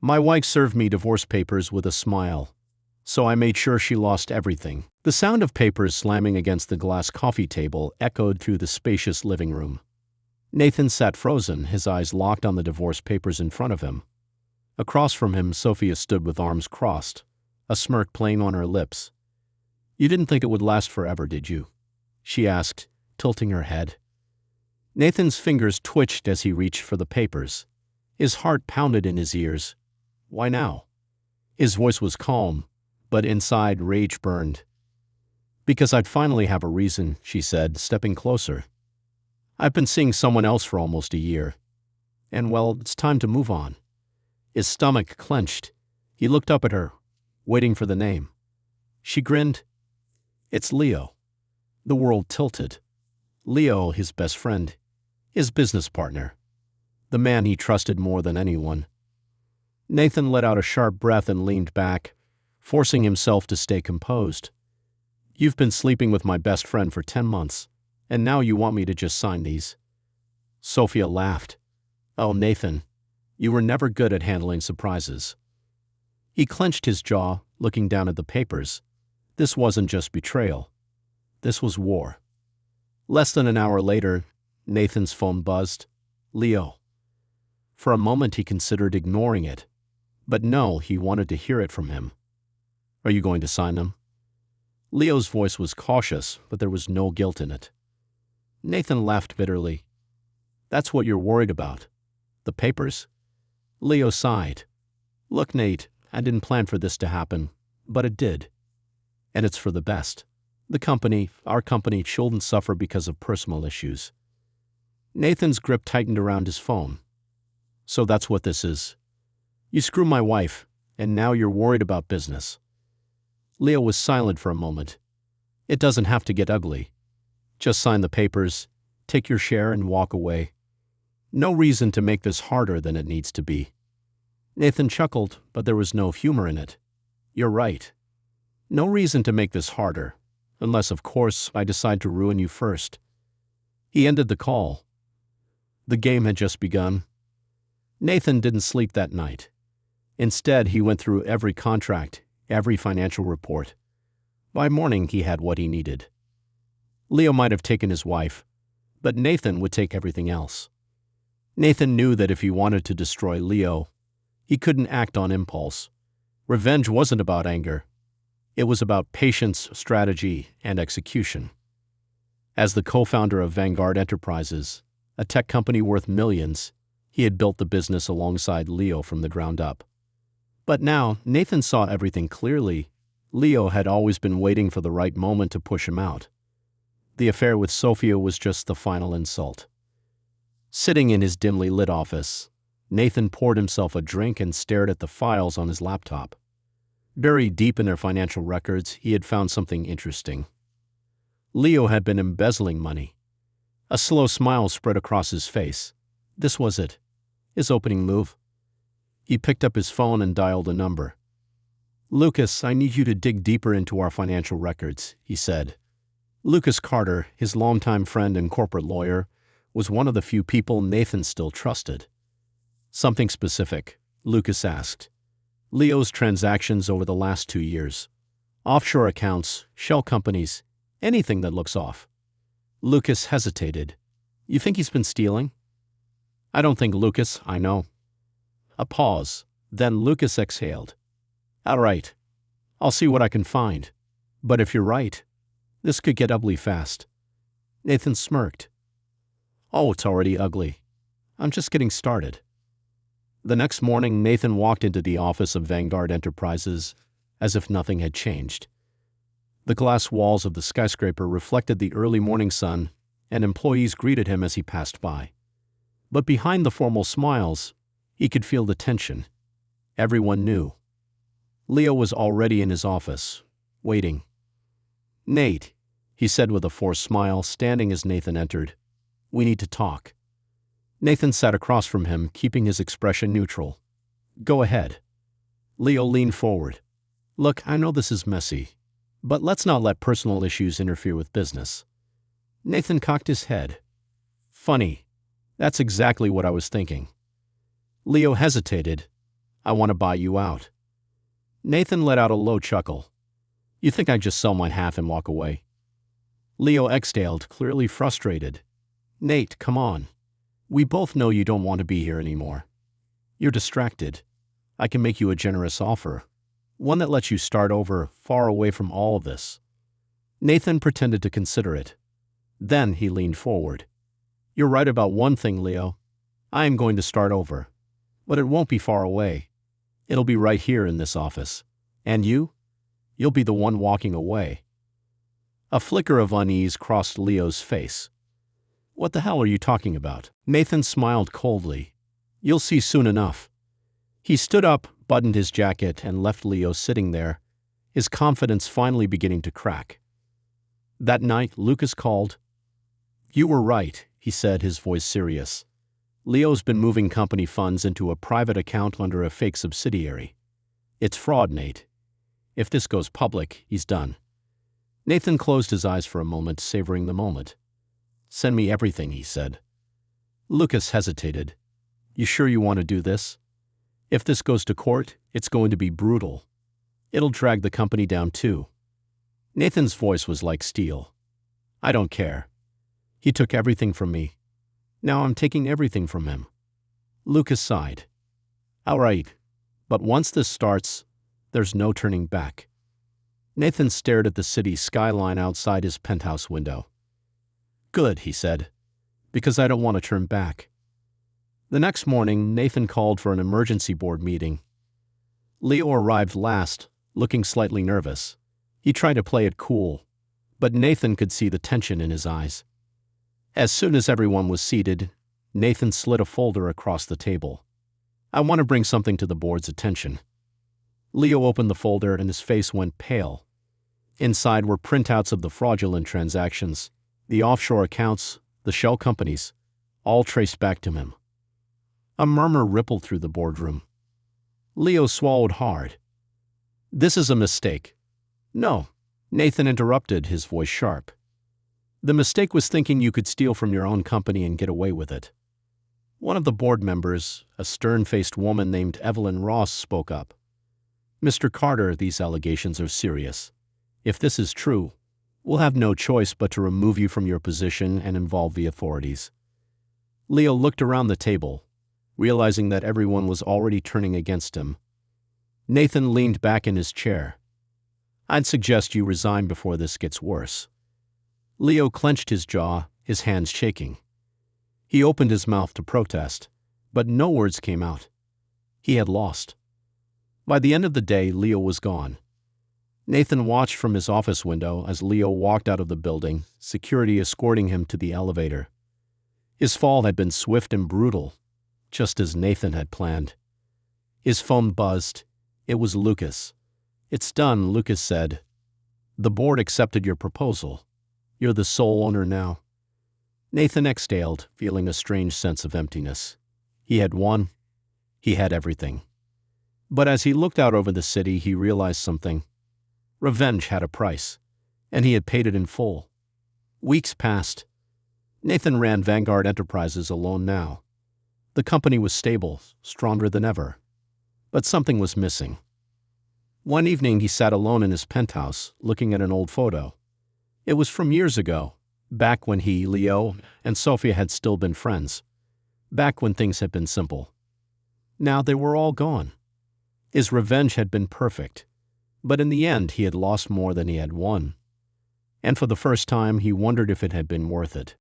My wife served me divorce papers with a smile, so I made sure she lost everything. The sound of papers slamming against the glass coffee table echoed through the spacious living room. Nathan sat frozen, his eyes locked on the divorce papers in front of him. Across from him, Sophia stood with arms crossed, a smirk playing on her lips. "You didn't think it would last forever, did you?" she asked, tilting her head. Nathan's fingers twitched as he reached for the papers. His heart pounded in his ears. Why now? His voice was calm, but inside rage burned. "Because I'd finally have a reason," she said, stepping closer. "I've been seeing someone else for almost a year. And, well, it's time to move on." His stomach clenched. He looked up at her, waiting for the name. She grinned. "It's Leo." The world tilted. Leo, his best friend, his business partner, the man he trusted more than anyone. Nathan let out a sharp breath and leaned back, forcing himself to stay composed. "You've been sleeping with my best friend for 10 months, and now you want me to just sign these?" Sophia laughed. "Oh, Nathan, you were never good at handling surprises." He clenched his jaw, looking down at the papers. This wasn't just betrayal. This was war. Less than an hour later, Nathan's phone buzzed. Leo. For a moment he considered ignoring it. But no, he wanted to hear it from him. "Are you going to sign them?" Leo's voice was cautious, but there was no guilt in it. Nathan laughed bitterly. "That's what you're worried about. The papers?" Leo sighed. "Look, Nate, I didn't plan for this to happen, but it did. And it's for the best. Our company shouldn't suffer because of personal issues." Nathan's grip tightened around his phone. "So that's what this is. You screw my wife, and now you're worried about business." Leo was silent for a moment. "It doesn't have to get ugly. Just sign the papers, take your share, and walk away. No reason to make this harder than it needs to be." Nathan chuckled, but there was no humor in it. "You're right. No reason to make this harder. Unless, of course, I decide to ruin you first." He ended the call. The game had just begun. Nathan didn't sleep that night. Instead, he went through every contract, every financial report. By morning, he had what he needed. Leo might have taken his wife, but Nathan would take everything else. Nathan knew that if he wanted to destroy Leo, he couldn't act on impulse. Revenge wasn't about anger. It was about patience, strategy, and execution. As the co-founder of Vanguard Enterprises, a tech company worth millions, he had built the business alongside Leo from the ground up. But now, Nathan saw everything clearly. Leo had always been waiting for the right moment to push him out. The affair with Sophia was just the final insult. Sitting in his dimly lit office, Nathan poured himself a drink and stared at the files on his laptop. Buried deep in their financial records, he had found something interesting. Leo had been embezzling money. A slow smile spread across his face. This was it. His opening move. He picked up his phone and dialed a number. "Lucas, I need you to dig deeper into our financial records," he said. Lucas Carter, his longtime friend and corporate lawyer, was one of the few people Nathan still trusted. "Something specific?" Lucas asked. "Leo's transactions over the last 2 years. Offshore accounts, shell companies, anything that looks off." Lucas hesitated. "You think he's been stealing?" "I don't think Lucas, I know." A pause. Then Lucas exhaled. "All right. I'll see what I can find. But if you're right, this could get ugly fast." Nathan smirked. "Oh, it's already ugly. I'm just getting started." The next morning, Nathan walked into the office of Vanguard Enterprises as if nothing had changed. The glass walls of the skyscraper reflected the early morning sun, and employees greeted him as he passed by. But behind the formal smiles, he could feel the tension. Everyone knew. Leo was already in his office, waiting. "Nate," he said with a forced smile, standing as Nathan entered. "We need to talk." Nathan sat across from him, keeping his expression neutral. "Go ahead." Leo leaned forward. "Look, I know this is messy, but let's not let personal issues interfere with business." Nathan cocked his head. "Funny. That's exactly what I was thinking." Leo hesitated. I want to buy you out. Nathan let out a low chuckle. You think I'd just sell my half and walk away? Leo exhaled, clearly frustrated. Nate, come on. We both know you don't want to be here anymore. You're distracted. I can make you a generous offer. One that lets you start over, far away from all of this. Nathan pretended to consider it. Then he leaned forward. You're right about one thing, Leo. I am going to start over. But it won't be far away. It'll be right here in this office. And you? You'll be the one walking away. A flicker of unease crossed Leo's face. What the hell are you talking about? Nathan smiled coldly. You'll see soon enough. He stood up, buttoned his jacket, and left Leo sitting there, his confidence finally beginning to crack. That night, Lucas called. You were right, he said, his voice serious. Leo's been moving company funds into a private account under a fake subsidiary. It's fraud, Nate. If this goes public, he's done. Nathan closed his eyes for a moment, savoring the moment. Send me everything, he said. Lucas hesitated. You sure you want to do this? If this goes to court, it's going to be brutal. It'll drag the company down too. Nathan's voice was like steel. I don't care. He took everything from me. Now I'm taking everything from him. Lucas sighed. All right, but once this starts, there's no turning back. Nathan stared at the city skyline outside his penthouse window. Good, he said, because I don't want to turn back. The next morning, Nathan called for an emergency board meeting. Leo arrived last, looking slightly nervous. He tried to play it cool, but Nathan could see the tension in his eyes. As soon as everyone was seated, Nathan slid a folder across the table. I want to bring something to the board's attention. Leo opened the folder and his face went pale. Inside were printouts of the fraudulent transactions, the offshore accounts, the shell companies, all traced back to him. A murmur rippled through the boardroom. Leo swallowed hard. This is a mistake. No, Nathan interrupted, his voice sharp. The mistake was thinking you could steal from your own company and get away with it. One of the board members, a stern-faced woman named Evelyn Ross, spoke up. Mr. Carter, these allegations are serious. If this is true, we'll have no choice but to remove you from your position and involve the authorities. Leo looked around the table, realizing that everyone was already turning against him. Nathan leaned back in his chair. I'd suggest you resign before this gets worse. Leo clenched his jaw, his hands shaking. He opened his mouth to protest, but no words came out. He had lost. By the end of the day, Leo was gone. Nathan watched from his office window as Leo walked out of the building, security escorting him to the elevator. His fall had been swift and brutal, just as Nathan had planned. His phone buzzed. It was Lucas. It's done, Lucas said. The board accepted your proposal. You're the sole owner now. Nathan exhaled, feeling a strange sense of emptiness. He had won. He had everything. But as he looked out over the city, he realized something. Revenge had a price, and he had paid it in full. Weeks passed. Nathan ran Vanguard Enterprises alone now. The company was stable, stronger than ever. But something was missing. One evening he sat alone in his penthouse, looking at an old photo. It was from years ago, back when he, Leo, and Sophia had still been friends. Back when things had been simple. Now they were all gone. His revenge had been perfect, but in the end he had lost more than he had won. And for the first time he wondered if it had been worth it.